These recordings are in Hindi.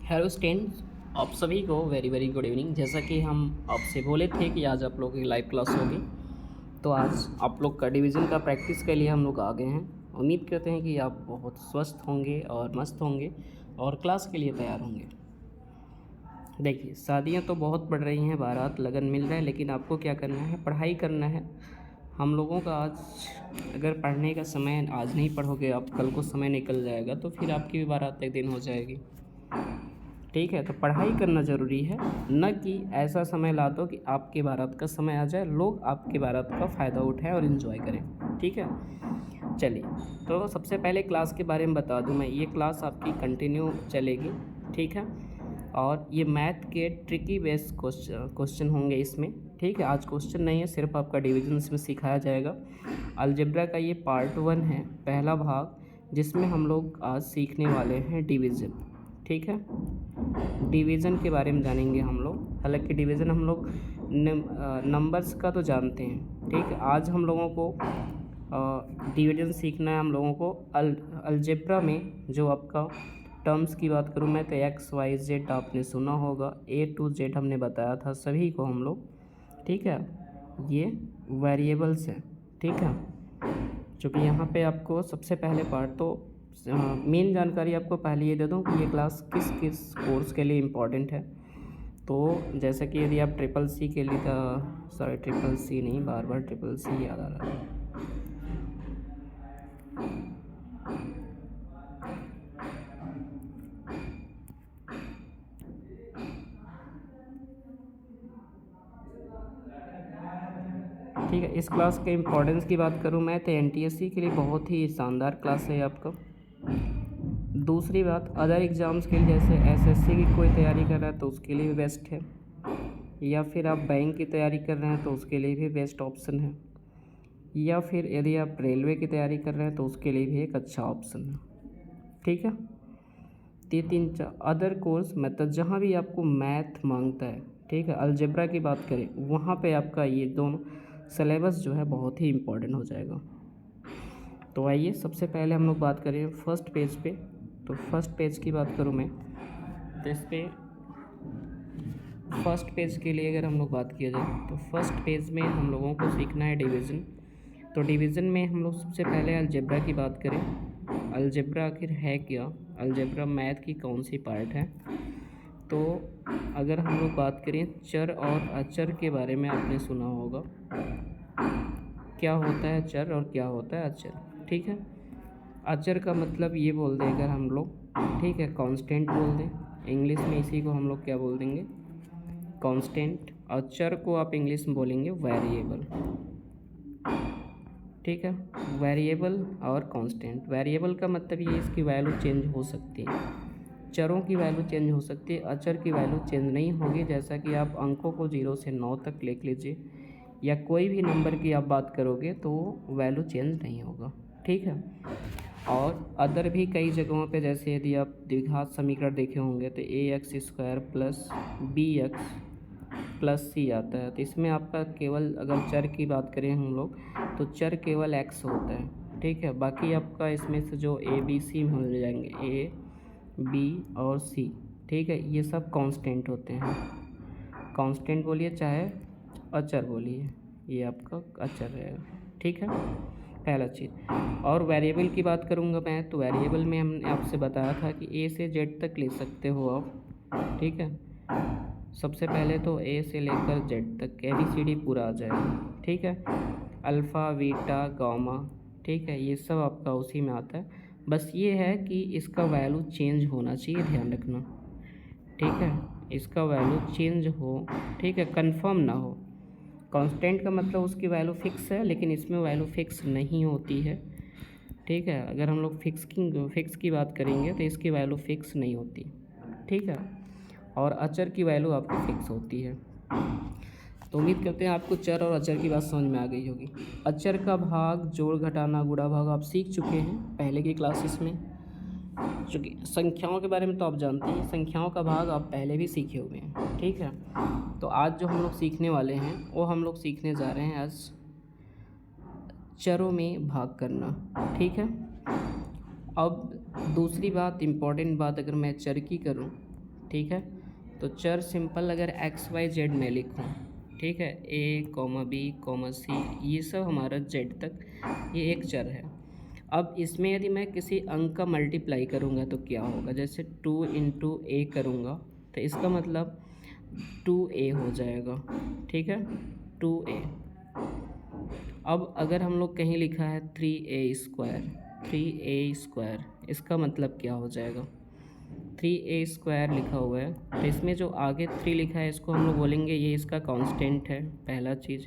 हेलो स्टूडेंट्स, आप सभी को वेरी वेरी गुड इवनिंग। जैसा कि हम आपसे बोले थे कि आज आप लोगों की लाइव क्लास होगी, तो आज आप लोग का डिवीज़न का प्रैक्टिस के लिए हम लोग आ गए हैं। उम्मीद करते हैं कि आप बहुत स्वस्थ होंगे और मस्त होंगे और क्लास के लिए तैयार होंगे। देखिए, शादियां तो बहुत बढ़ रही हैं, बारात लगन मिल रहा है, लेकिन आपको क्या करना है, पढ़ाई करना है। हम लोगों का आज अगर पढ़ने का समय आज नहीं पढ़ोगे आप, कल को समय निकल जाएगा तो फिर आपकी भी बारात एक दिन हो जाएगी। ठीक है, तो पढ़ाई करना ज़रूरी है, न कि ऐसा समय ला दो कि आपके बारात का समय आ जाए, लोग आपके बारात का फ़ायदा उठाएं और इन्जॉय करें। ठीक है, चलिए, तो सबसे पहले क्लास के बारे में बता दूं मैं। ये क्लास आपकी कंटिन्यू चलेगी, ठीक है, और ये मैथ के ट्रिकी बेस्ड क्वेश्चन होंगे इसमें। ठीक है, आज क्वेश्चन नहीं है, सिर्फ आपका डिवीजन में सिखाया जाएगा। अलजेब्रा का ये पार्ट 1 है, पहला भाग, जिसमें हम लोग आज सीखने वाले हैं डिवीज़न। ठीक है, डिवीज़न के बारे में जानेंगे हम लोग। हालांकि डिवीज़न हम लोग नंबर्स का तो जानते हैं। ठीक है, आज हम लोगों को डिवीज़न सीखना है। हम लोगों को अलजेब्रा में जो आपका टर्म्स की बात करूँ मैं, तो एक्स वाई जेड आपने सुना होगा, ए टू जेड हमने बताया था सभी को हम लोग। ठीक है, ये वेरिएबल्स हैं। ठीक है, चूँकि यहाँ पे आपको सबसे पहले पार्ट तो मेन जानकारी आपको पहले ये दे दूँ कि ये क्लास किस किस कोर्स के लिए इम्पॉर्टेंट है। तो जैसे कि यदि आप ट्रिपल सी के लिए ट्रिपल सी नहीं, बार बार ट्रिपल सी याद आ रहा है। ठीक है, इस क्लास के इम्पोर्टेंस की बात करूँ मैं, तो एनटीएससी के लिए बहुत ही शानदार क्लास है आपका। दूसरी बात, अदर एग्ज़ाम्स के लिए जैसे एसएससी की कोई तैयारी कर रहा है तो उसके लिए भी बेस्ट है, या फिर आप बैंक की तैयारी कर रहे हैं तो उसके लिए भी बेस्ट ऑप्शन है, या फिर यदि आप रेलवे की तैयारी कर रहे हैं तो उसके लिए भी एक अच्छा ऑप्शन है। ठीक है, ये तीन अदर कोर्स मतलब जहाँ भी आपको मैथ मांगता है, ठीक है, अलजेब्रा की बात करें, वहाँ पे आपका ये दोनों सिलेबस जो है बहुत ही इम्पोर्टेंट हो जाएगा। तो आइए सबसे पहले हम लोग बात करें फर्स्ट पेज पे। तो फर्स्ट पेज की बात करूँ मैं, तो इस पर फर्स्ट पेज के लिए अगर हम लोग बात किया जाए तो फर्स्ट पेज में हम लोगों को सीखना है डिवीज़न। तो डिवीज़न में हम लोग सबसे पहले अलजेब्रा की बात करें। अलजेब्रा आखिर है क्या, अलजेब्रा मैथ की कौन सी पार्ट है। तो अगर हम लोग बात करें चर और अचर के बारे में, आपने सुना होगा क्या होता है चर और क्या होता है अचर। ठीक है, अचर का मतलब ये बोल दें अगर हम लोग, ठीक है, कांस्टेंट बोल दें इंग्लिश में, इसी को हम लोग क्या बोल देंगे, कांस्टेंट। और चर को आप इंग्लिश में बोलेंगे वेरिएबल। ठीक है, वेरिएबल और कांस्टेंट। वेरिएबल का मतलब ये इसकी वैल्यू चेंज हो सकती है, चरों की वैल्यू चेंज हो सकती है, अचर की वैल्यू चेंज नहीं होगी। जैसा कि आप अंकों को 0 से 9 तक लिख लीजिए, या कोई भी नंबर की आप बात करोगे तो वैल्यू चेंज नहीं होगा। ठीक है, और अदर भी कई जगहों पे, जैसे यदि आप द्विघात समीकरण देखे होंगे तो ax² प्लस bx प्लस सी आता है। तो इसमें आपका केवल अगर चर की बात करें हम लोग, तो चर केवल x होता है। ठीक है, बाकी आपका इसमें से जो ए बी सी मिल जाएंगे, ए बी और सी, ठीक है, ये सब कांस्टेंट होते हैं। कांस्टेंट बोलिए चाहे अचर बोलिए, ये आपका अचर रहेगा। ठीक है, पहला चीज़। और वेरिएबल की बात करूँगा मैं, तो वेरिएबल में हमने आपसे बताया था कि ए से जेड तक ले सकते हो आप। ठीक है, सबसे पहले तो ए से लेकर जेड तक ABCD पूरा आ जाएगा। ठीक है, अल्फ़ा बीटा गामा, ठीक है, ये सब आपका उसी में आता है। बस ये है कि इसका वैल्यू चेंज होना चाहिए, ध्यान रखना। ठीक है, इसका वैल्यू चेंज हो, ठीक है, कंफर्म ना हो। कांस्टेंट का मतलब उसकी वैल्यू फ़िक्स है, लेकिन इसमें वैल्यू फ़िक्स नहीं होती है। ठीक है, अगर हम लोग फिक्स की बात करेंगे तो इसकी वैल्यू फ़िक्स नहीं होती। ठीक है, और अचर की वैल्यू आपकी फ़िक्स होती है। तो उम्मीद करते हैं आपको चर और अचर की बात समझ में आ गई होगी। अचर का भाग, जोड़ घटाना गुणा भाग आप सीख चुके हैं पहले की क्लासेस में। चूँकि संख्याओं के बारे में तो आप जानते हैं, संख्याओं का भाग आप पहले भी सीखे हुए हैं। ठीक है, तो आज जो हम लोग सीखने वाले हैं वो हम लोग सीखने जा रहे हैं आज चरों में भाग करना। ठीक है, अब दूसरी बात, इम्पॉर्टेंट बात अगर मैं चर की करूं, ठीक है। तो चर सिंपल अगर एक्स वाई जेड में लिखूँ, ठीक है, ए कॉमा बी कॉमा सी, ये सब हमारा जेड तक ये एक चर है। अब इसमें यदि मैं किसी अंक का मल्टीप्लाई करूँगा तो क्या होगा, जैसे 2 इंटू ए करूँगा तो इसका मतलब 2a हो जाएगा, ठीक है, 2a। अब अगर हम लोग कहीं लिखा है 3a स्क्वायर, इसका मतलब क्या हो जाएगा, 3a स्क्वायर लिखा हुआ है तो इसमें जो आगे 3 लिखा है इसको हम लोग बोलेंगे ये इसका कांस्टेंट है, पहला चीज़,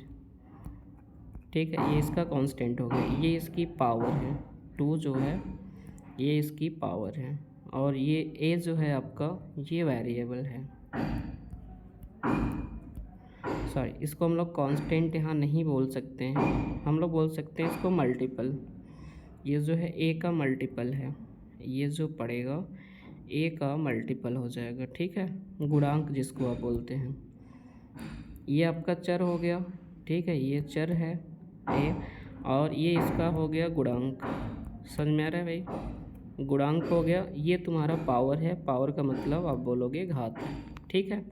ठीक है, ये इसका कांस्टेंट हो गया, ये इसकी पावर है, 2 जो है ये इसकी पावर है, और ये a जो है आपका ये वेरिएबल है, सॉरी इसको हम लोग कांस्टेंट यहाँ नहीं बोल सकते हैं, हम लोग बोल सकते हैं इसको मल्टीपल। ये जो है a का मल्टीपल है, ये जो पड़ेगा a का मल्टीपल हो जाएगा, ठीक है, गुणांक जिसको आप बोलते हैं। ये आपका चर हो गया, ठीक है, ये चर है a, और ये इसका हो गया गुणांक, समझ में आ रहा है भाई, गुणांक हो गया। ये तुम्हारा पावर है, पावर का मतलब आप बोलोगे घात, ठीक है।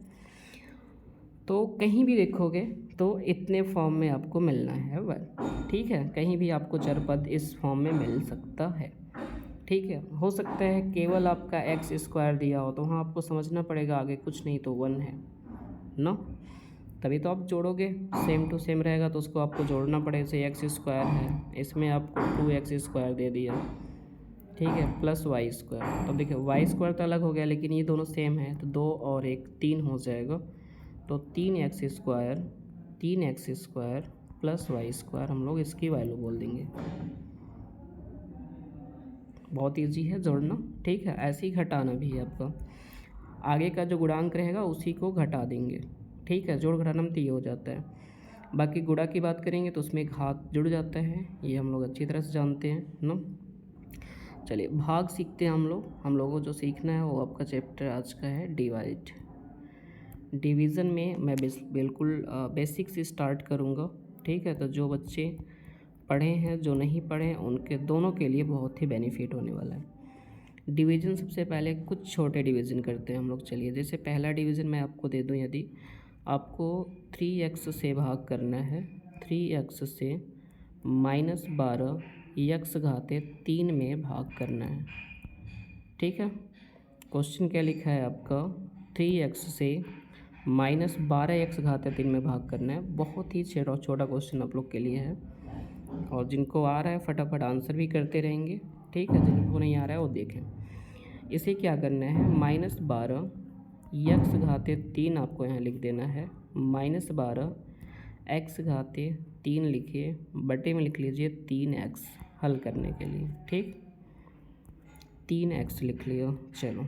तो कहीं भी देखोगे तो इतने फॉर्म में आपको मिलना है वन, ठीक है, कहीं भी आपको चर पद इस फॉर्म में मिल सकता है, ठीक है। हो सकता है केवल आपका एक्स स्क्वायर दिया हो तो वहाँ आपको समझना पड़ेगा आगे कुछ नहीं तो 1 है ना, तभी तो आप जोड़ोगे, सेम टू सेम रहेगा तो उसको आपको जोड़ना पड़ेगा। जैसे एक्स स्क्वायर है, इसमें आपको 2x स्क्वायर दे दिया, ठीक है, प्लस वाई स्क्वायर। तो देखिए वाई स्क्वायर तो अलग हो गया लेकिन ये दोनों सेम है तो 2 और 1 3 हो जाएगा, तो 3x square plus Y square हम लोग इसकी वैल्यू बोल देंगे। बहुत इजी है जोड़ना, ठीक है, ऐसे ही घटाना भी है आपका, आगे का जो गुणांक रहेगा उसी को घटा देंगे, ठीक है, जोड़ घटाना में तो ये हो जाता है। बाकी गुणा की बात करेंगे तो उसमें घात जुड़ जाता है, ये हम लोग अच्छी तरह से जानते हैं ना। चलिए भाग सीखते हैं हम लोगों को जो सीखना है वो आपका चैप्टर आज का है डिवाइड। डिवीज़न में मैं बिल्कुल बेसिक से स्टार्ट करूँगा, ठीक है, तो जो बच्चे पढ़े हैं जो नहीं पढ़े हैं उनके दोनों के लिए बहुत ही बेनिफिट होने वाला है। डिवीज़न सबसे पहले कुछ छोटे डिवीज़न करते हैं हम लोग। चलिए जैसे पहला डिवीज़न मैं आपको दे दूं, यदि आपको 3x से भाग करना है, 3x से -12 x घाते 3 में भाग करना है, ठीक है। क्वेश्चन क्या लिखा है आपका, 3x से -12 x घाते 3 में भाग करना है। बहुत ही छोटा क्वेश्चन आप लोग के लिए है, और जिनको आ रहा है फटाफट आंसर भी करते रहेंगे, ठीक है, जिनको नहीं आ रहा है वो देखें। इसे क्या करना है, -12 x घाते 3 आपको यहाँ लिख देना है, -12 x घाते 3 लिखिए, बटे में लिख लीजिए 3x हल करने के लिए, ठीक, 3x लिख लिया। चलो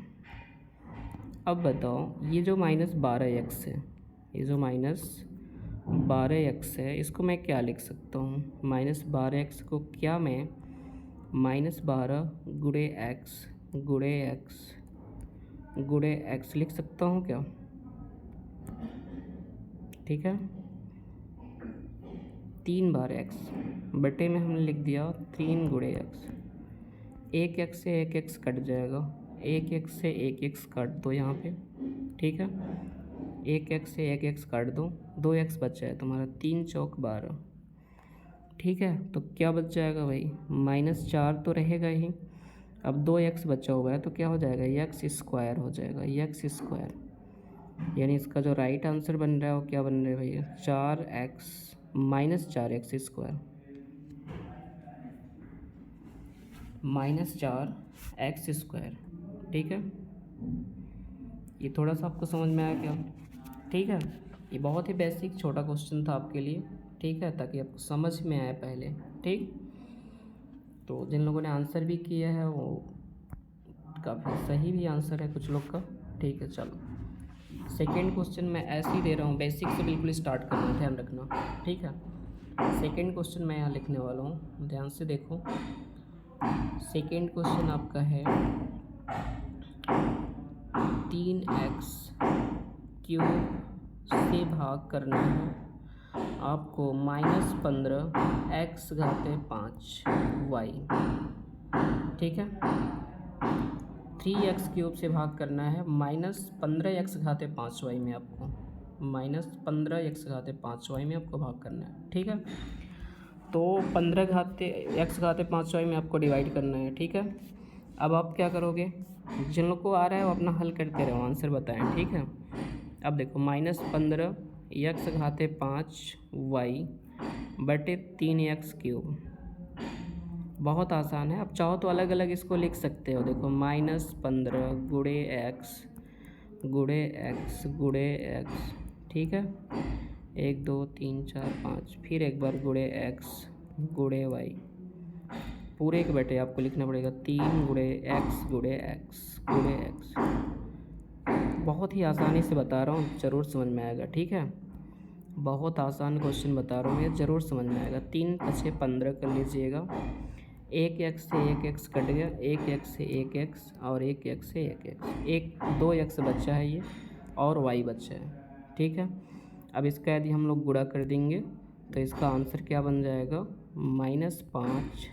अब बताओ ये जो -12x है, ये जो -12x है इसको मैं क्या लिख सकता हूँ, -12x को क्या मैं -12 गुणे x लिख सकता हूँ क्या, ठीक है, 3 बार x बटे में हमने लिख दिया 3 गुणे x, एक x से एक x कट जाएगा, एक x से एक x काट दो यहाँ पे, ठीक है, एक x से एक x काट दो, 2x बचा है तुम्हारा, 3 चौक 12, ठीक है। तो क्या बच जाएगा भाई, -4 तो रहेगा ही, अब 2x बचा हुआ है तो क्या हो जाएगा, x स्क्वायर हो जाएगा, x स्क्वायर, यानी इसका जो राइट आंसर बन रहा है वो क्या बन रहा है भैया, 4x -4x square, -4x square, ठीक है। ये थोड़ा सा आपको समझ में आया क्या, ठीक है, ये बहुत ही बेसिक छोटा क्वेश्चन था आपके लिए, ठीक है, ताकि आपको समझ में आए पहले, ठीक। तो जिन लोगों ने आंसर भी किया है वो काफ़ी सही भी आंसर है कुछ लोग का, ठीक है। चलो सेकेंड क्वेश्चन मैं ऐसे ही दे रहा हूँ, बेसिक से बिल्कुल स्टार्ट करना, ध्यान रखना, ठीक है। सेकेंड क्वेश्चन मैं यहाँ लिखने वाला हूँ, ध्यान से देखो। सेकेंड क्वेश्चन आपका है 3x क्यूब से भाग करना है आपको -15 x घाते 5 y, ठीक है। 3x³ से भाग करना है -15x⁻5y में आपको, -15x⁻5y में आपको भाग करना है, ठीक है। तो 15x⁻5y में आपको डिवाइड करना है, ठीक है। अब आप क्या करोगे, जिन लोग को आ रहा है वो अपना हल करते रहो, आंसर बताएं, ठीक है। अब देखो -15x⁻5y बटे 3x³, बहुत आसान है। अब चाहो तो अलग अलग इसको लिख सकते हो। देखो -15 गुणे x गुणे x गुणे x, ठीक है, 1 2 3 4 5, फिर एक बार गुणे x गुणे y, पूरे के बटे आपको लिखना पड़ेगा 3 गुणे x गुणे x गुणे x। बहुत ही आसानी से बता रहा हूँ, ज़रूर समझ में आएगा, ठीक है। बहुत आसान क्वेश्चन बता रहा हूँ ये, ज़रूर समझ में आएगा। 3 × 15 कर लीजिएगा, 1x से 1x कट गया, 1x से 1x और 1x से 1x, 2x बचा है ये और y बचा है, ठीक है। अब इसका यदि हम लोग गुणा कर देंगे तो इसका आंसर क्या बन जाएगा, -5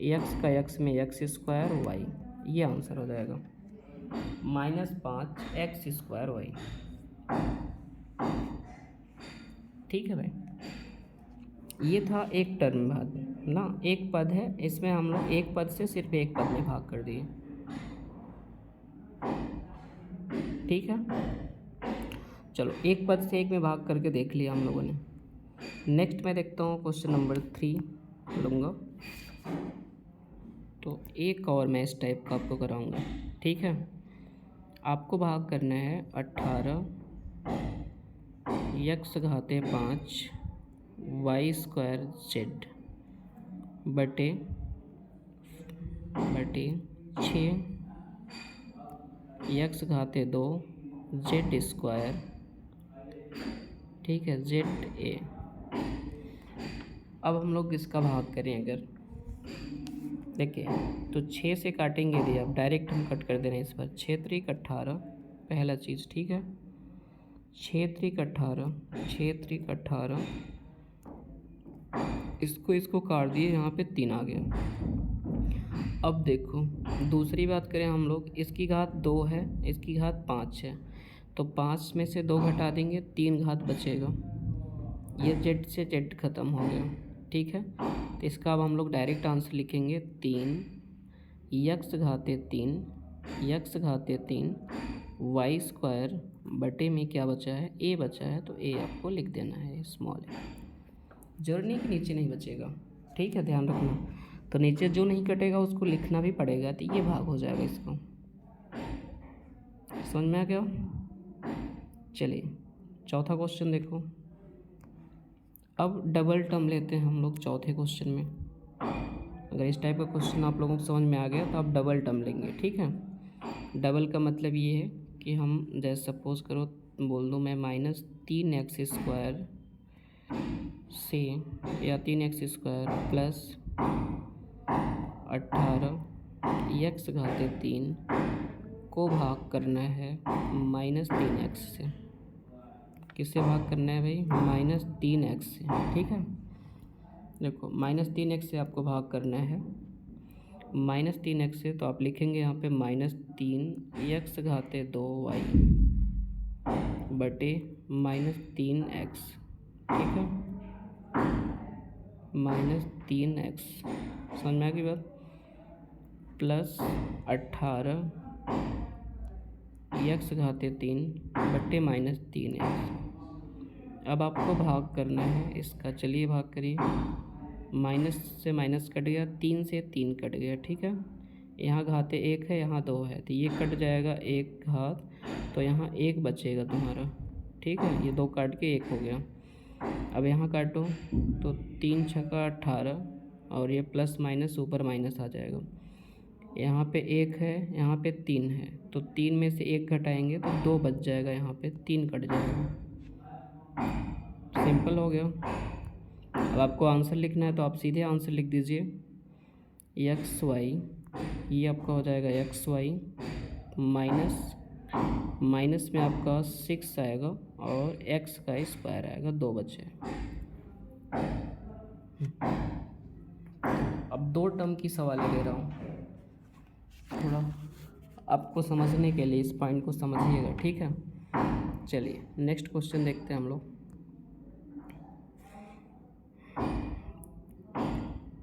x का x में x² y, ये आंसर हो जाएगा -5 x² y, ठीक है भाई। ये था एक टर्म भाग ना, एक पद है, इसमें हम लोग एक पद से सिर्फ एक पद में भाग कर दिए, ठीक है। चलो एक पद से एक में भाग करके देख लिया हम लोगों ने। नेक्स्ट मैं देखता हूँ क्वेश्चन नंबर 3 लूँगा, तो एक और मैं इस टाइप का आपको कराऊँगा, ठीक है। आपको भाग करना है 18 x⁻5 y² z बटे 6 x⁻2 z², ठीक है, ZA। अब हम लोग इसका भाग करें अगर, देखिए तो 6 से काटेंगे यदि आप, डायरेक्ट हम कट कर दे रहे हैं इस पर, 6 3 18 पहला चीज़, ठीक है, 6 3 18, 6 3 18, इसको काट दिए, यहाँ पे 3 आ गया। अब देखो दूसरी बात करें हम लोग, इसकी घात 2 है, इसकी घात 5 है, तो 5 में से 2 घटा देंगे, 3 घात बचेगा, ये z से z ख़त्म हो गया, ठीक है। तो इसका अब हम लोग डायरेक्ट आंसर लिखेंगे 3 x⁻3 y² बटे में क्या बचा है, a बचा है, तो a आपको लिख देना है स्मॉल a, जर्नी के नीचे नहीं बचेगा, ठीक है, ध्यान रखना। तो नीचे जो नहीं कटेगा उसको लिखना भी पड़ेगा, तो ये भाग हो जाएगा इसको, समझ में आ गया। चलिए चौथा क्वेश्चन देखो। अब डबल टर्म लेते हैं हम लोग चौथे क्वेश्चन में। अगर इस टाइप का क्वेश्चन आप लोगों को समझ में आ गया तो आप डबल टर्म लेंगे, ठीक है। डबल का मतलब ये है कि हम जैसे सपोज करो बोल दूँ मैं -3x² से या 3x² प्लस 18 x⁻3 को भाग करना है -3x से। किससे भाग करना है भाई, -3x से, ठीक है। देखो -3x से आपको भाग करना है, -3x से, तो आप लिखेंगे यहाँ पे -3x⁻2y बटे -3x, ठीक है, -3x, समझ में आ गई बात, प्लस 18 x⁻3 बटे -3x। अब आपको भाग करना है इसका, चलिए भाग करिए, माइनस से माइनस कट गया, 3 से 3 कट गया, ठीक है। यहाँ घाते 1 है, यहाँ 2 है, तो ये कट जाएगा 1 घात, तो यहाँ 1 बचेगा तुम्हारा, ठीक है, ये 2 काट के 1 हो गया। अब यहाँ काटो तो 3 छक्का 18 और ये प्लस माइनस ऊपर माइनस आ जाएगा, यहाँ पे 1 है, यहाँ पे 3 है, तो 3 में से 1 घटाएंगे तो 2 बच जाएगा, यहाँ पे 3 कट जाएगा, सिंपल हो गया। अब आपको आंसर लिखना है तो आप सीधे आंसर लिख दीजिए XY, ये आपका हो जाएगा XY माइनस में आपका 6 आएगा और x का स्क्वायर आएगा, 2 बचे। अब 2 टर्म की सवाल ले रहा हूँ, थोड़ा आपको समझने के लिए इस पॉइंट को समझिएगा, ठीक है। चलिए नेक्स्ट क्वेश्चन देखते हैं हम लोग।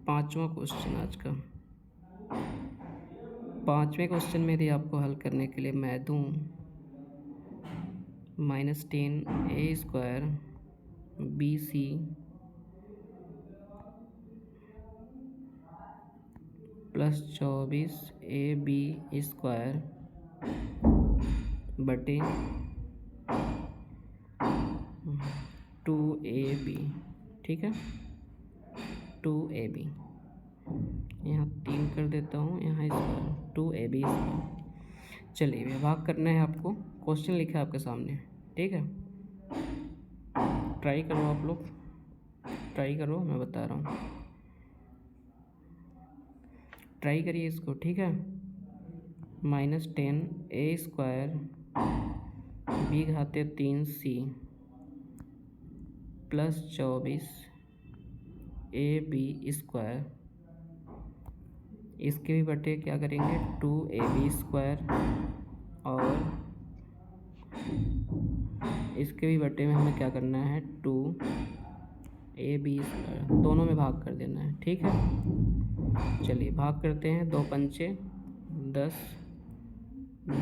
5वां क्वेश्चन आज का। 5वें क्वेश्चन में यदि आपको हल करने के लिए मैं दूँ -10a² BC +24 AB² बटे 2AB, ठीक है, 2AB, यहाँ 3 कर देता हूँ, यहाँ स्क्वायर 2AB स्क्वायर। चलिए भाग करना है आपको, क्वेश्चन लिखा है आपके सामने, ठीक है। ट्राई करो आप लोग, ट्राई करो, मैं बता रहा हूँ, ट्राई करिए इसको, ठीक है। -10a² B⁻3C +24 AB², इसके भी बटे क्या करेंगे 2AB², और इसके भी बटे में हमें क्या करना है 2AB², दोनों में भाग कर देना है, ठीक है। चलिए भाग करते हैं, 2 पंचे 10,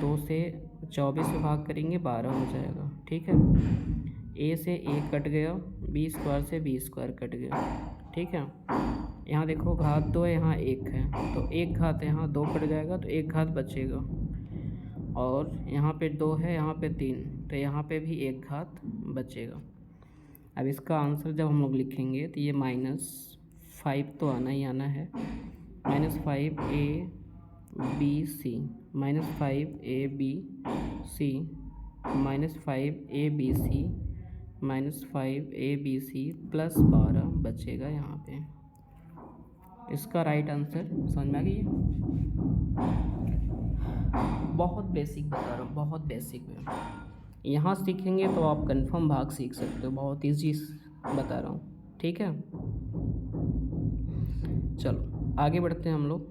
2 से 24 में भाग करेंगे 12 हो जाएगा, ठीक है। ए से 1 कट गया, B² से B² कट गया, ठीक है। यहाँ देखो घात 2 है, यहाँ 1 है, तो 1 घात यहाँ 2 कट जाएगा, तो 1 घात बचेगा, और यहाँ पे 2 है, यहाँ पे 3, तो यहाँ पे भी 1 घात बचेगा। अब इसका आंसर जब हम लोग लिखेंगे तो ये -5 तो आना ही आना है, -5ABC -5ABC -5ABC -5ABC +12 बचेगा यहाँ पे। इसका राइट आंसर समझ में आ गई है। बहुत बेसिक बता रहा हूँ, बहुत बेसिक है। यहाँ सीखेंगे तो आप कंफर्म भाग सीख सकते हो, बहुत इजी बता रहा हूँ, ठीक है। चलो आगे बढ़ते हैं हम लोग।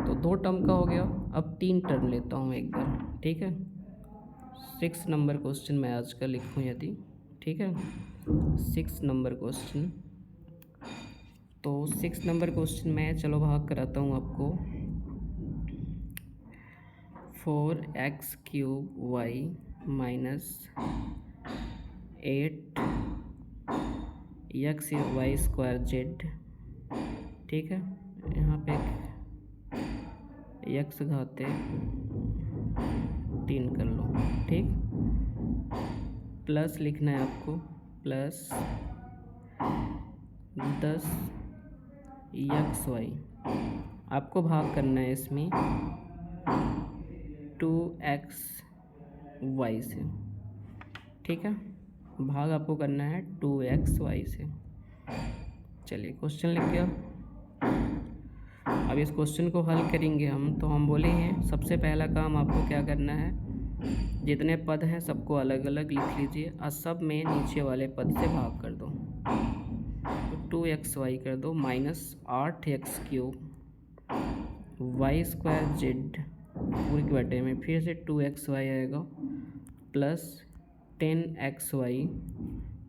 तो 2 टर्म का हो गया, अब 3 टर्म लेता हूँ एक बार, ठीक है। 6 नंबर क्वेश्चन मैं आज का लिखूँ यदि, ठीक है, 6 नंबर क्वेश्चन। तो 6 नंबर क्वेश्चन में चलो भाग कराता हूँ आपको। 4x³ y -8 x y² z, ठीक है। यहाँ पे x घाते 3 कर लो, ठीक, प्लस लिखना है आपको, +10 xy, आपको भाग करना है इसमें 2xy से, ठीक है, भाग आपको करना है 2xy से। चलिए क्वेश्चन लिख गया। अब इस क्वेश्चन को हल करेंगे हम, तो हम बोले हैं सबसे पहला काम आपको क्या करना है, जितने पद हैं सबको अलग अलग लिख लीजिए और सब में नीचे वाले पद से भाग कर दो। तो 2xy कर दो -8x³ y² z पूरी के बटे में फिर से 2xy आएगा प्लस 10xy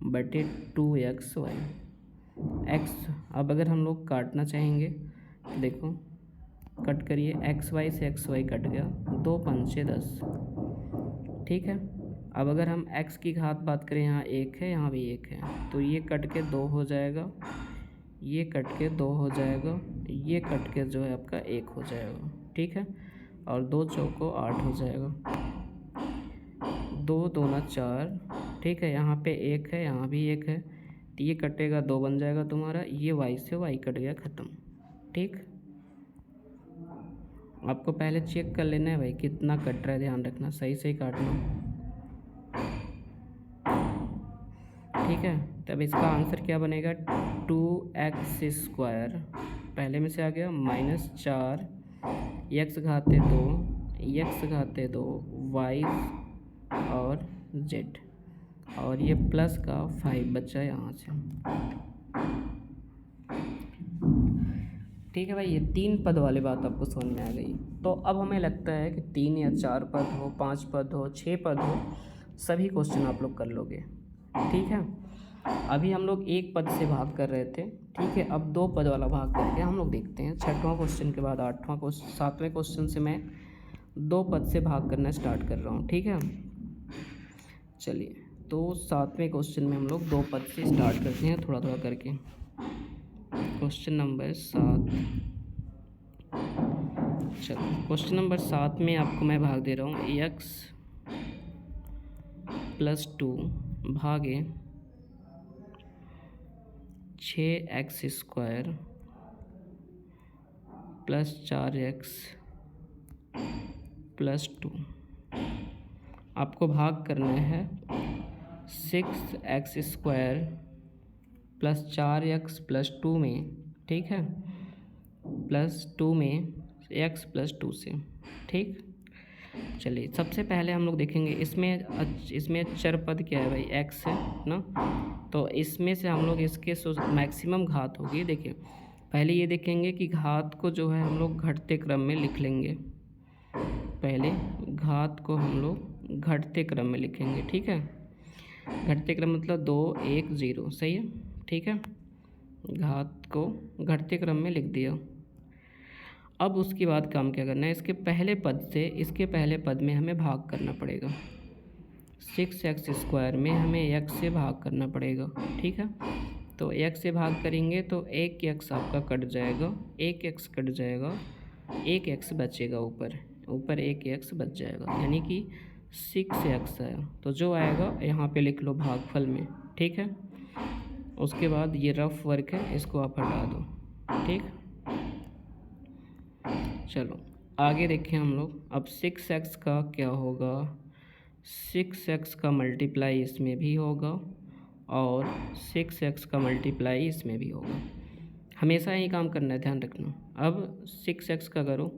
बटे 2xy x। अब अगर हम लोग काटना चाहेंगे तो देखो कट करिए, xy से xy कट गया, 2 पंचे 10, ठीक है। अब अगर हम x की घात बात करें, यहाँ 1 है, यहाँ भी 1 है, तो ये कट के 2 हो जाएगा, ये कट के 2 हो जाएगा, ये कट के जो है आपका 1 हो जाएगा, ठीक है। और 2 चौको 8 हो जाएगा, 2 दूना 4, ठीक है। यहाँ पे 1 है, यहाँ भी 1 है, तो ये कटेगा 2 बन जाएगा तुम्हारा, ये y से y कट गया, ख़त्म, ठीक। आपको पहले चेक कर लेना है भाई कितना कट रहा है, ध्यान रखना, सही सही काटना, ठीक है। तब इसका आंसर क्या बनेगा 2x² पहले में से आ गया -4 x घाते 2 y और z, और ये प्लस का 5 बचा यहाँ से। ठीक है भाई, ये 3 पद वाली बात आपको समझ में आ गई। तो अब हमें लगता है कि 3 या 4 पद हो, 5 पद हो, 6 पद हो, सभी क्वेश्चन आप लोग कर लोगे। ठीक है, अभी हम लोग 1 पद से भाग कर रहे थे। ठीक है, अब 2 पद वाला भाग करके हम लोग देखते हैं। 6वां क्वेश्चन के बाद 8वां क्वेश्चन, 7वें क्वेश्चन से मैं 2 पद से भाग करना स्टार्ट कर रहा हूँ। ठीक है, चलिए, तो 7वें क्वेश्चन में हम लोग 2 पद से स्टार्ट करते हैं, थोड़ा थोड़ा करके। क्वेश्चन नंबर 7, चलो क्वेश्चन नंबर 7 में आपको मैं भाग दे रहा हूँ x + 2 भागे 6x² + 4x + 2। आपको भाग करना है 6x² + 4x + 2 में। ठीक है, +2 में x + 2 से। ठीक, चलिए सबसे पहले हम लोग देखेंगे इसमें चर पद क्या है भाई, x है ना। तो इसमें से हम लोग इसके मैक्सिमम घात होगी। देखिए, पहले ये देखेंगे कि घात को जो है हम लोग घटते क्रम में लिख लेंगे। पहले घात को हम लोग घटते क्रम में लिखेंगे। ठीक है, घटते क्रम मतलब 2 1 0, सही है। ठीक है, घात को घटते क्रम में लिख दिया। अब उसके बाद काम क्या करना है, इसके पहले पद से इसके पहले पद में हमें भाग करना पड़ेगा। 6x² में हमें x से भाग करना पड़ेगा। ठीक है, तो x से भाग करेंगे तो 1 x आपका कट जाएगा, 1 x कट जाएगा, 1 x बचेगा, ऊपर 1 x बच जाएगा, यानी कि 6x है। तो जो आएगा यहाँ पे लिख लो भागफल में। ठीक है, उसके बाद ये रफ वर्क है, इसको आप हटा दो। ठीक, चलो आगे देखें हम लोग। अब 6x का क्या होगा, 6x का मल्टीप्लाई इसमें भी होगा और 6x का मल्टीप्लाई इसमें भी होगा। हमेशा यही काम करना है, ध्यान रखना। अब 6x का करो,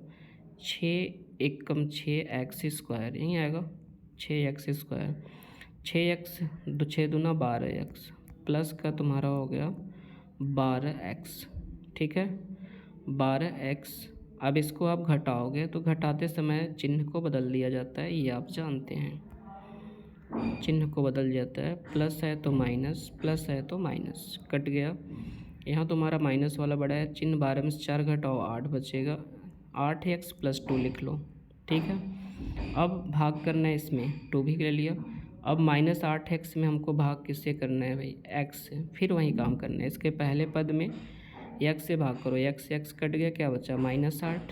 6 एकम 6x², यहीं आएगा 6x²। 6x 6 दूना 12x प्लस का तुम्हारा हो गया 12x। ठीक है, 12x। अब इसको आप घटाओगे तो घटाते समय चिन्ह को बदल दिया जाता है, ये आप जानते हैं, चिन्ह को बदल जाता है। प्लस है तो माइनस, प्लस है तो माइनस, कट गया। यहाँ तुम्हारा माइनस वाला बड़ा है, चिन्ह 12 में से 4 घटाओ 8 बचेगा, 8x + 2 लिख लो। ठीक है, अब भाग करना है, इसमें 2 भी ले लिया। अब -8x में हमको भाग किससे करना है भाई, x से। फिर वही काम करना है, इसके पहले पद में x से भाग करो, x कट गया, क्या बचा -8।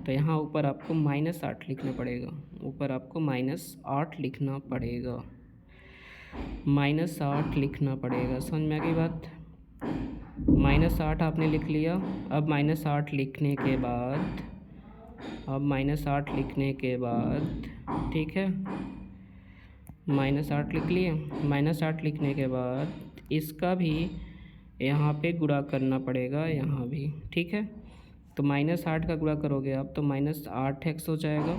तो यहाँ ऊपर आपको -8 लिखना पड़ेगा, ऊपर आपको -8 लिखना पड़ेगा, -8 लिखना पड़ेगा। समझ में आ गई बात, -8 आपने लिख लिया। अब -8 लिखने के बाद, अब -8 लिखने के बाद, ठीक है, -8 लिख लिए। -8 लिखने के बाद इसका भी यहाँ पे गुणा करना पड़ेगा, यहाँ भी। ठीक है, तो -8 का गुणा करोगे आप तो -8x हो जाएगा,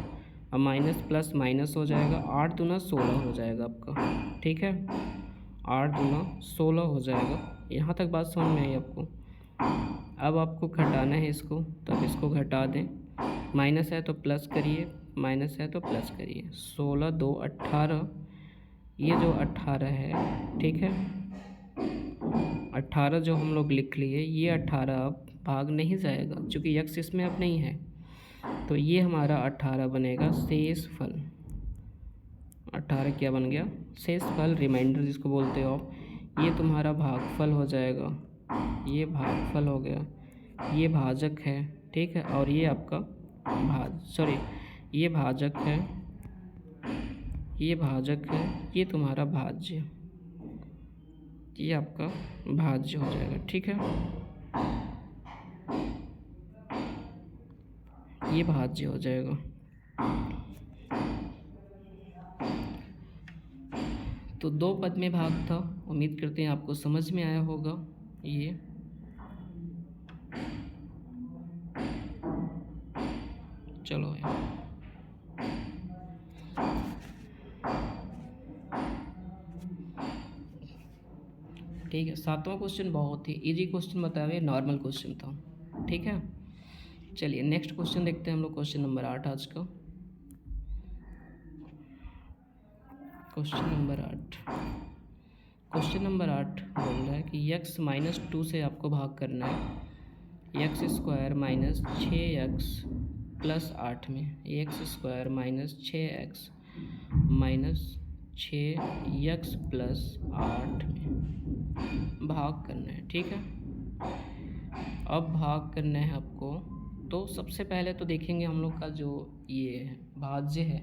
और माइनस प्लस माइनस हो जाएगा, 8 दूना 16 हो जाएगा आपका। ठीक है, 8 दूना 16 हो जाएगा। यहाँ तक बात समझ में आई आपको। अब आपको घटाना है इसको, तो अब इसको घटा दें। माइनस है तो प्लस करिए, माइनस है तो प्लस करिए। 16 2 18, ये जो 18 है, ठीक है, 18 जो हम लोग लिख लिए, ये 18 अब भाग नहीं जाएगा क्योंकि x इसमें अब नहीं है, तो ये हमारा 18 बनेगा शेष फल। 18 क्या बन गया, शेष फल, रिमाइंडर जिसको बोलते हो आप। ये तुम्हारा भागफल हो जाएगा, ये भागफल हो गया, ये भाजक है। ठीक है, और ये आपका ये भाजक है, ये भाजक है, ये तुम्हारा भाज्य, ये आपका भाज्य हो जाएगा। ठीक है, ये भाज्य हो जाएगा। तो 2 पद में भाग था, उम्मीद करते हैं आपको समझ में आया होगा। ये चलो है, ठीक है। 7वां क्वेश्चन बहुत ही इजी क्वेश्चन बताया, नॉर्मल क्वेश्चन था। ठीक है, चलिए नेक्स्ट क्वेश्चन देखते हैं हम लोग, क्वेश्चन नंबर 8 आज का। क्वेश्चन नंबर 8 बोल रहा है कि x माइनस 2 से आपको भाग करना है x square minus 6x plus 8 में। X square minus 6x minus 6x plus 8 में भाग करना है, ठीक है। अब भाग करना है आपको, तो सबसे पहले तो देखेंगे हम लोग का जो ये भाज्य है,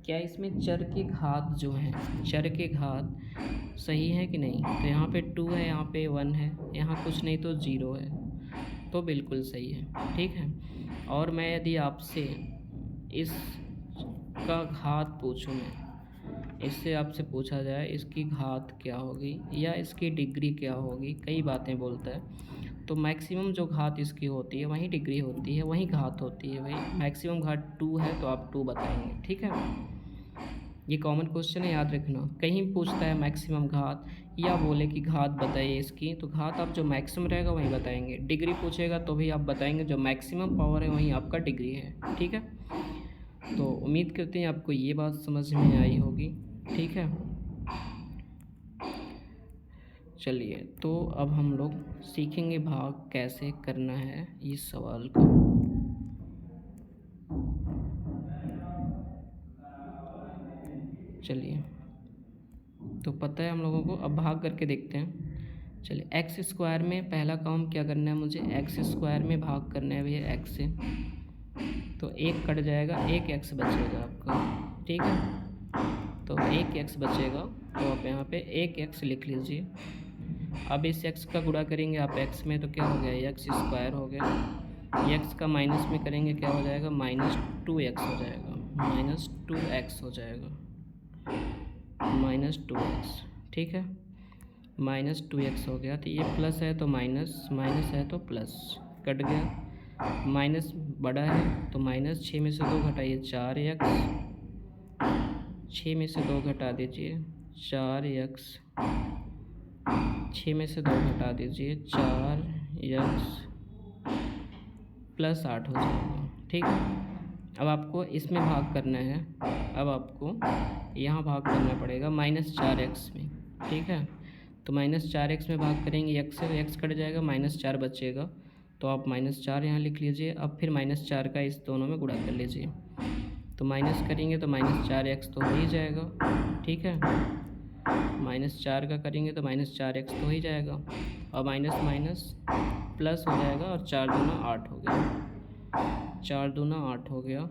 क्या इसमें चर के घात जो हैं, चर के घात सही है कि नहीं। तो यहाँ पे 2 है, यहाँ पे 1 है, यहाँ कुछ नहीं तो 0 है, तो बिल्कुल सही है, ठीक है। और मैं यदि आपसे इसका घात पूछूँ, मैं इससे आपसे पूछा जाए इसकी घात क्या होगी या इसकी डिग्री क्या होगी, कई बातें बोलता है, तो मैक्सिमम जो घात इसकी होती है वहीं डिग्री होती है, वहीं घात होती है। भाई मैक्सिमम घात 2 है तो आप 2 बताएंगे, ठीक है। ये कॉमन क्वेश्चन है, याद रखना। कहीं पूछता है मैक्सिमम घात या बोले कि घात बताइए इसकी, तो घात आप जो मैक्सिमम रहेगा वहीं बताएंगे। डिग्री पूछेगा तो भी आप बताएंगे जो मैक्सिमम पावर है वहीं आपका डिग्री है, ठीक है। तो उम्मीद करते हैं आपको ये बात समझ में आई होगी, ठीक है। चलिए तो अब हम लोग सीखेंगे भाग कैसे करना है इस सवाल को। चलिए तो पता है हम लोगों को, अब भाग करके देखते हैं। चलिए एक्स स्क्वायर में पहला काम क्या करना है मुझे, एक्स स्क्वायर में भाग करना है भैया एक्स से, तो एक कट जाएगा, एक एक्स बचेगा आपका, ठीक है। तो एक एक्स बचेगा, तो आप यहाँ पे एक एक्स लिख लीजिए। अब इस एक्स का गुणा करेंगे आप एक्स में, तो क्या हो गया, एक्स स्क्वायर हो गया। एक्स का माइनस में करेंगे क्या हो जाएगा, माइनस 2x हो जाएगा, माइनस 2x हो जाएगा, माइनस 2x, ठीक है। माइनस 2x हो गया, तो ये प्लस है तो माइनस, माइनस है तो प्लस, कट गया। माइनस बड़ा है तो माइनस, 6 में से 2 घटाइए 4x, 6 में से 2 घटा दीजिए 4x, 6 में से 2 घटा दीजिए 4x प्लस 8 हो जाएगा, ठीक है। अब आपको इसमें भाग करना है, अब आपको यहाँ भाग करना पड़ेगा -4x में, ठीक है। तो -4x में भाग करेंगे x से, तो x कट जाएगा, -4 बचेगा, तो आप -4 यहाँ लिख लीजिए। अब फिर -4 का इस दोनों में गुणा कर लीजिए, तो माइनस करेंगे तो -4x तो हो ही जाएगा, ठीक है। -4 का करेंगे तो -4x तो हो ही जाएगा, और माइनस माइनस प्लस हो जाएगा, और 4 दूना 8 हो गया, 4 दूना 8 हो गया।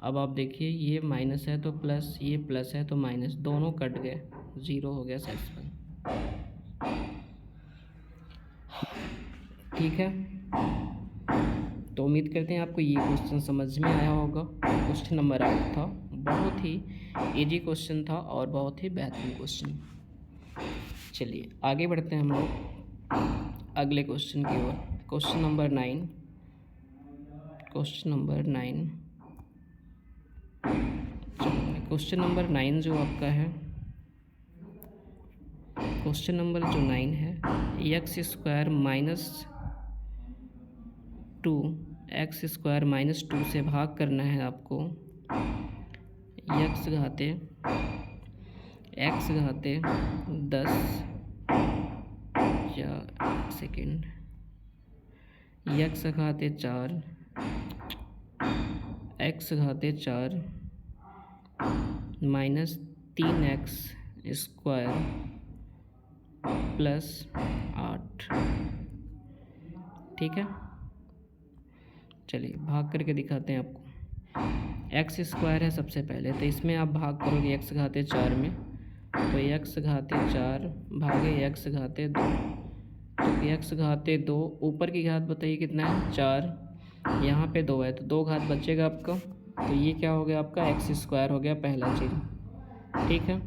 अब आप देखिए ये माइनस है तो प्लस, ये प्लस है तो माइनस, दोनों कट गए, 0 हो गया सेक्शन, ठीक है। तो उम्मीद करते हैं आपको ये क्वेश्चन समझ में आया होगा। क्वेश्चन नंबर 8 था, बहुत ही इजी क्वेश्चन था और बहुत ही बेहतरीन क्वेश्चन। चलिए आगे बढ़ते हैं हम लोग अगले क्वेश्चन की ओर। Question number 9, question number 9, question number 9 जो आपका है, क्वेश्चन नंबर जो 9 है, x square minus 2, x square minus 2 से भाग करना है आपको एक्स घाते 10 या सेकेंड, एक्स घाते 4, एक्स घाते 4 माइनस 3x स्क्वायर प्लस 8, ठीक है। चलिए भाग करके दिखाते हैं आपको। एक्स स्क्वायर है सबसे पहले, तो इसमें आप भाग करोगे एक्स घाते 4 में, तो एक्स घाते 4 भागे एक्स घाते 2, तो एक्स घाते 2, ऊपर की घात बताइए कितना है 4, यहाँ पे 2 है तो 2 घात बचेगा आपका, तो ये क्या हो गया आपका एक्स स्क्वायर हो गया पहला चीज़, ठीक है।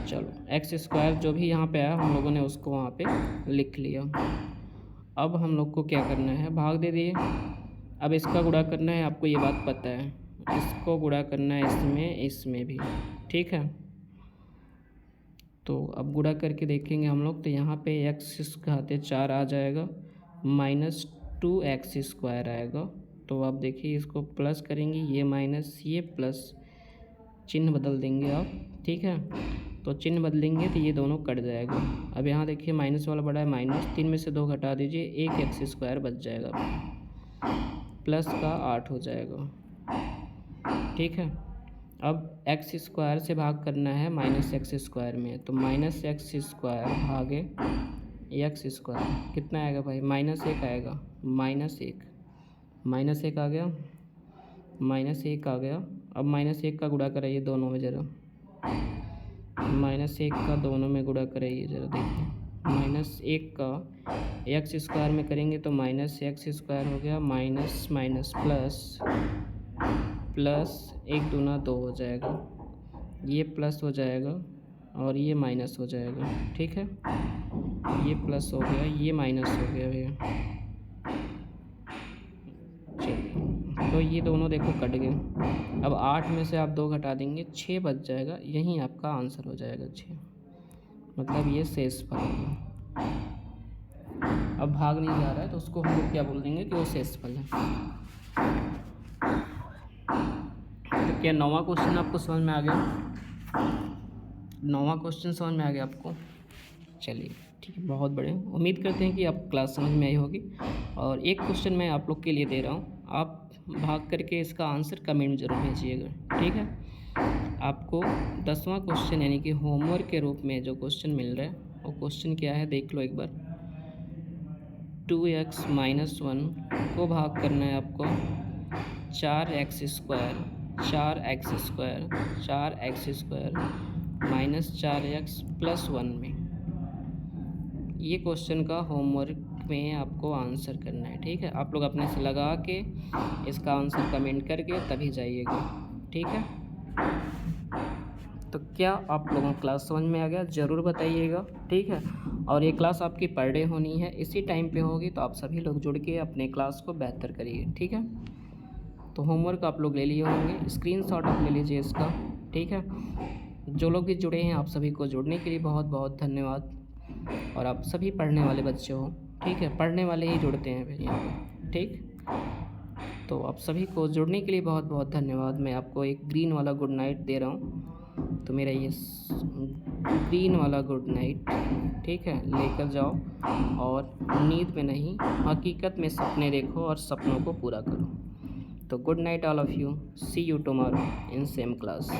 चलो एक्स स्क्वायर जो भी यहाँ पे आया हम लोगों ने उसको वहाँ पे लिख लिया। अब हम लोग को क्या करना है, भाग दे दिए, अब इसका गुणा करना है, आपको ये बात पता है, इसको गुणा करना है इसमें, इसमें भी, ठीक है। तो अब गुणा करके देखेंगे हम लोग, तो यहाँ पे एक्स घाते 4 आ जाएगा, माइनस 2x² आएगा। तो आप देखिए इसको प्लस करेंगे, ये माइनस ये प्लस, चिन्ह बदल देंगे आप, ठीक है। तो चिन्ह बदलेंगे तो ये दोनों कट जाएगा। अब यहाँ देखिए माइनस वाला बड़ा है माइनस, 3 में से 2 घटा दीजिए, 1x² बच जाएगा, प्लस का 8 हो जाएगा, ठीक है। अब x² से भाग करना है -x² में, तो -x² भागे x² कितना आएगा भाई, -1 आएगा, -1 आ गया, -1 आ गया। अब -1 का गुणा कराइए दोनों में ज़रा, -1 का दोनों में गुणा कराइए ज़रा, देखिए -1 का x² में करेंगे तो -x² हो गया, माइनस माइनस प्लस, प्लस 1 दूना 2 हो जाएगा, ये प्लस हो जाएगा और ये माइनस हो जाएगा, ठीक है। ये प्लस हो गया, ये माइनस हो गया भैया, चलिए। तो ये दोनों देखो कट गए। अब 8 में से आप 2 घटा देंगे, 6 बच जाएगा, यही आपका आंसर हो जाएगा 6, मतलब ये शेषफल होगा। अब भाग नहीं जा रहा है तो उसको हम लोग क्या बोल देंगे कि वो शेषफल है। तो क्या 9वां क्वेश्चन आपको समझ में आ गया? 9वां क्वेश्चन समझ में आ गया आपको? चलिए ठीक है, बहुत बढ़िया। उम्मीद करते हैं कि आप क्लास समझ में आई होगी। और एक क्वेश्चन मैं आप लोग के लिए दे रहा हूँ, आप भाग करके इसका आंसर कमेंट जरूर भेजिएगा, ठीक है। आपको 10वां क्वेश्चन यानी कि होमवर्क के रूप में जो क्वेश्चन मिल रहा है वो क्वेश्चन क्या है देख लो एक बार। 2x - 1 को भाग करना है आपको 4x² -4x + 1 में। ये क्वेश्चन का होमवर्क में आपको आंसर करना है, ठीक है। आप लोग अपने से लगा के इसका आंसर कमेंट करके तभी जाइएगा, ठीक है। तो क्या आप लोगों को क्लास समझ में आ गया? ज़रूर बताइएगा, ठीक है। और ये क्लास आपकी पर डे होनी है, इसी टाइम पे होगी, तो आप सभी लोग जुड़ के अपने क्लास को बेहतर करिए, ठीक है। तो होमवर्क आप लोग ले लिए होंगे, स्क्रीनशॉट आप ले लीजिए इसका, ठीक है। जो लोग भी जुड़े हैं आप सभी को जुड़ने के लिए बहुत बहुत धन्यवाद। और आप सभी पढ़ने वाले बच्चे हो, ठीक है, पढ़ने वाले ही जुड़ते हैं फिर यहाँ पे, ठीक। तो आप सभी को जुड़ने के लिए बहुत बहुत धन्यवाद। मैं आपको एक ग्रीन वाला गुड नाइट दे रहा हूँ, तो मेरा ये ग्रीन वाला गुड नाइट, ठीक है, लेकर जाओ और नींद में नहीं हकीकत में सपने देखो और सपनों को पूरा करो। तो good night all of you, see you tomorrow in same class.